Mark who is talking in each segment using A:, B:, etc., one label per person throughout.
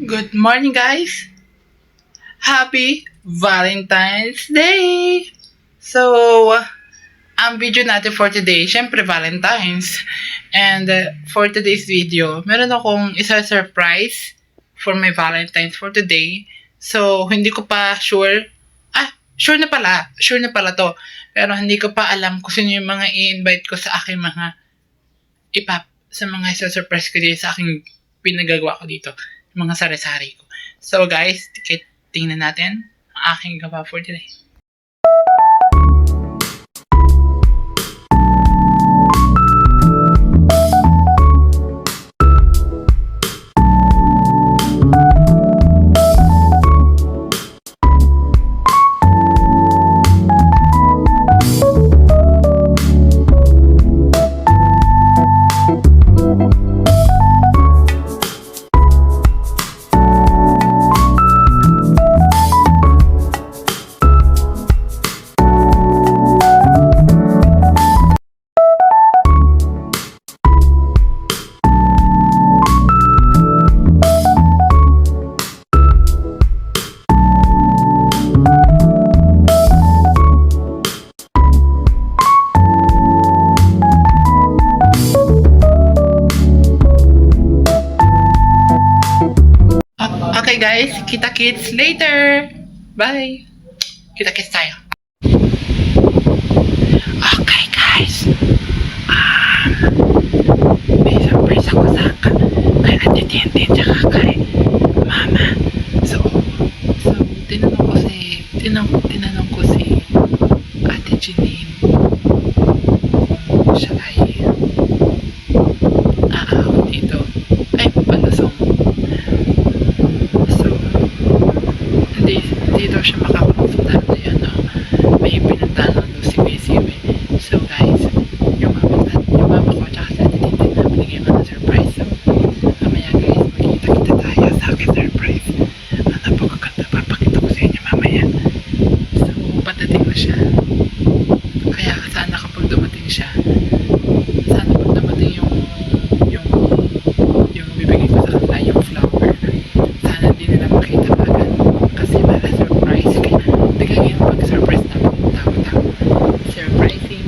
A: Good morning, guys! Happy Valentine's Day! So, ang video natin for today, syempre Valentine's. And for today's video, meron akong isa surprise for my Valentine's for today. So, hindi ko pa sure. Sure na pala to. Pero hindi ko pa alam kung sino yung mga i-invite ko sa aking mga sa mga surprise ko dito sa aking pinagagawa ko dito. Mga sari-sari ko. So guys, tingnan natin ang aking gawa for today. Okay guys, kita-kits later! Bye! Kita-kits tayo. Okay guys, may surprise ako kay Ate Tintin tsaka kay Mama. So tinanong ko si Ate Janine kung siya ay aahon dito. Ay, palusong. Hindi daw siya makapunta na yun, no? May pinuntahan daw si Besiwe. So guys, yung mama ko tsaka sa Ate Tintin na binigyan ko ng surprise. So, mamaya guys, magkita-kita tayo sa aking surprise. Napakaganda, papakita ko sa inyo mamaya. So, patating na siya. Kaya sana kapag dumating siya, sana pag dumating yung bibigay ko sa kanila yung flower, sana hindi nila makita agad. Kasi para surprise kaya bigay yung pag-surprise namin tao-tao. Surprising.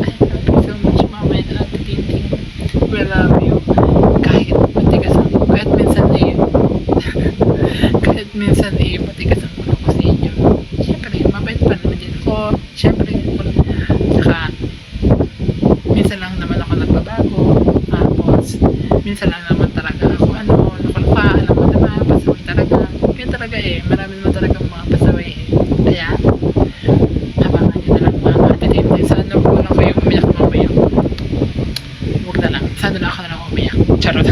A: I love you so much, Mama and Ate Tintin. We love you. Kahit matigas ang kahit minsan matigas ang ulo ko sa inyo. Siyempre, mabait pa naman din ako. Siyempre, saka minsan lang naman ako nagbabago. Tapos, minsan lang naman talaga ako nakulpa, alam mo naman, pasaway talaga. Yun talaga marami naman talaga mga pasaway Kaya, abangan nyo na lang mga Ate Tintin. Sana huwag lang kayo umiyak mamaya. Huwag na lang. Sana lang ako na lang umiyak. Charot.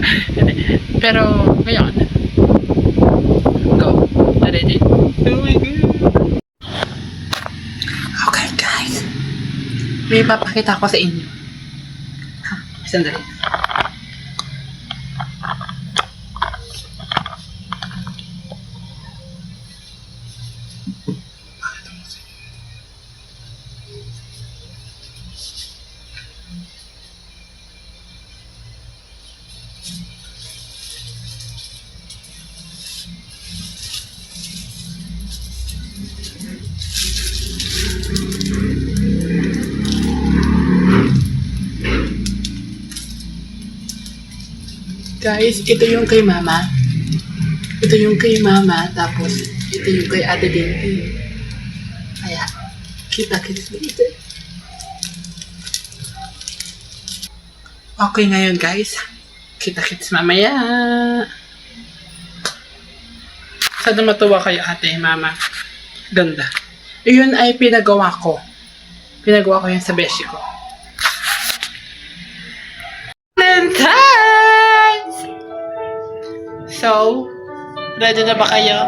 A: Pero, ngayon, go. Ready? Oh my God. Okay guys. May papakita ko sa inyo. Sandali. Guys, ito yung kay Mama. Ito yung kay Mama. Tapos, ito yung kay Ate Tintin. Kaya, kita-kits dito. Okay, ngayon guys. Kita-kits mamaya. Sana matuwa kayo, Ate, Mama. Ganda. Iyon ay pinagawa ko. Pinagawa ko yan sa beshi ko. Valentine's! So, ready na ba kayo?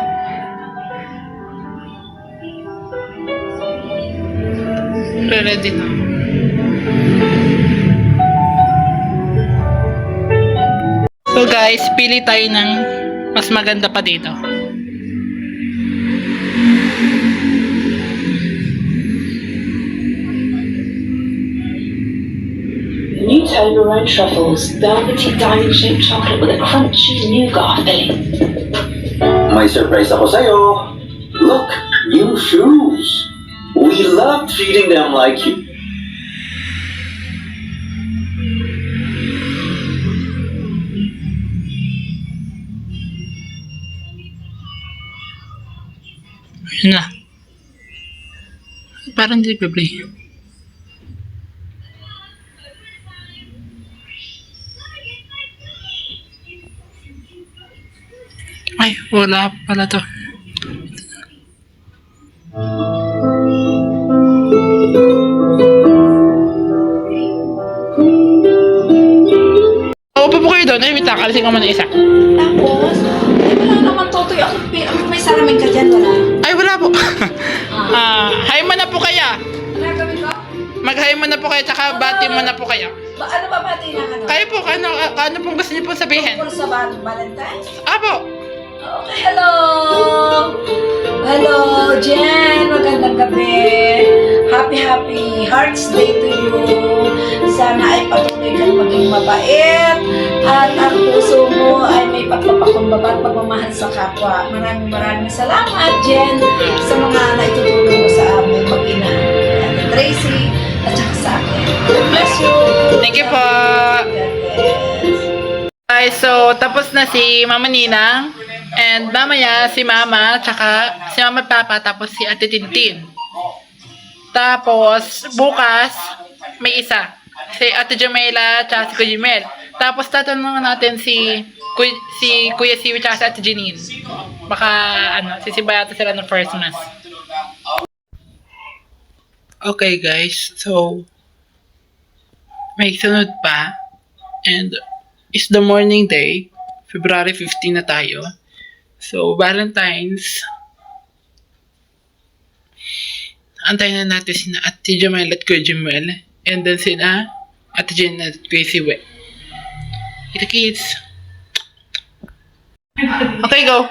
A: Ready na. So guys, pili tayo ng mas maganda pa dito.
B: new Toblerone truffles, velvety diamond-shaped chocolate with a crunchy nougat filling.
C: May surprise ako sa'yo. Look, new shoes. We love treating them like you.
A: Yun na. Parang hindi play. Ay, wala pala to. Upo po kayo doon. Ay, wait lang. Alisin ko muna isa.
D: Tapos, wala naman totoy. Ako, may salamin ka dyan, wala.
A: Ay, wala po. Hi mo na po kaya.
D: Ano gawin ko?
A: Mag-hi mo na po kayo, tsaka bati mo na po kayo.
D: Ano ba bati na ano?
A: Kayo po, ano pong gusto niyo po sabihin?
D: Tungkol sa Valentine's?
A: Apo.
D: Okay, hello! Hello, Jen! Magandang gabi! Happy Hearts Day to you! Sana ay patuloy kang maging mabait at ang puso mo ay may pagpapakumbaba at pagmamahal sa kapwa. Maraming salamat, Jen, sa mga naitutulong mo sa amin mag-ina. Ate Tracy at saka sa akin. God bless you!
A: Thank you po.
D: God bless.
A: Guys, so tapos na si Mama Ninang. And mamaya si Mama, tsaka si Mama at Papa, tapos si Ate Tintin. Tapos bukas, may isa. Si Ate Jamela, tsaka si Kuya Jimel. Tapos tatanungin natin si Kuya Siwi, tsaka si Ate Janine. Baka, sisibayata sila ng first mass. Okay guys, so may sunod pa. And it's the morning day. February 15 na tayo. So, Valentine's. Antayin na natin sina Ate Jamel at Kuya Jimel. And then sina Ate Jen at Kuya Siwe. Kita kids. Okay, go.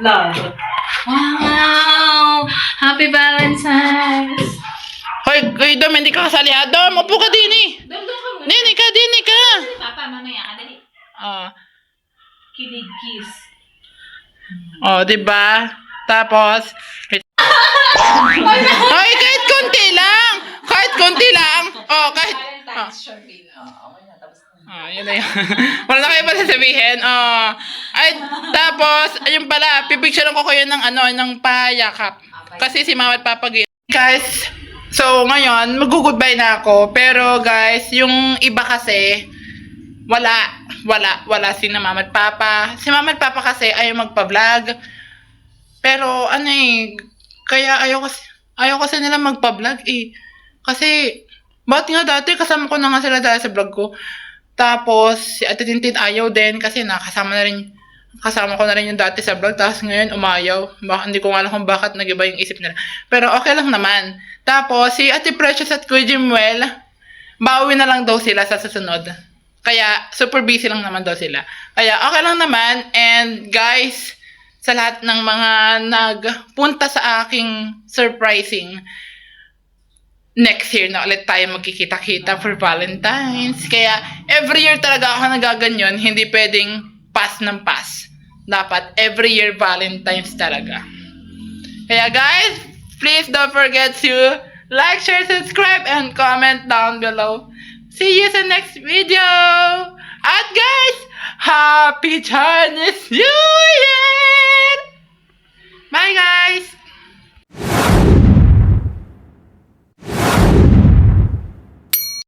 D: Love. Wow! Happy Valentine's!
A: Hoy, Kuya Dom, hindi ka kasali ha? Dom, upo ka din eh.
D: Doon ka muna.
A: Dini ka.
D: Papa, mamaya ka dali. Kilig kiss.
A: Oh, diba? Tapos, ay, kahit konti lang. Oh, kahit,
D: Valentine's shortly. Okay na, tapos na.
A: Yun na yun. Wala na kayo pa sasabihin. Ay, tapos, ayun pala, pipicturean ko kayo ng ng pahayakap. Kasi si Mama at Papa guys, so ngayon, mag-goodbye na ako. Pero guys, yung iba kasi, wala si Mama at Papa. Si Mama at Papa kasi ayaw magpa-vlog. Pero kaya ayaw kasi nila magpa-vlog eh. Kasi, bakit nga dati kasama ko na nga sila dahil sa vlog ko. Tapos, si Ate Tintin ayaw din kasi kasama ko na rin yung dati sa vlog. Tapos ngayon, umayaw. Hindi ko nga alam kung bakit nag-iba yung isip nila. Pero okay lang naman. Tapos, si Ate Precious at Kuya Jimwell, bawi na lang daw sila sa susunod. Kaya, super busy lang naman daw sila. Kaya, okay lang naman. And, guys, sa lahat ng mga nagpunta sa aking surprising, next year na ulit tayo magkikita-kita for Valentine's. Kaya, every year talaga ako nagaganyan. Hindi pwedeng pass ng pass. Dapat, every year Valentine's talaga. Kaya, guys, please don't forget to like, share, subscribe, and comment down below. See you sa next video! At guys, Happy Chinese New Year! Bye guys!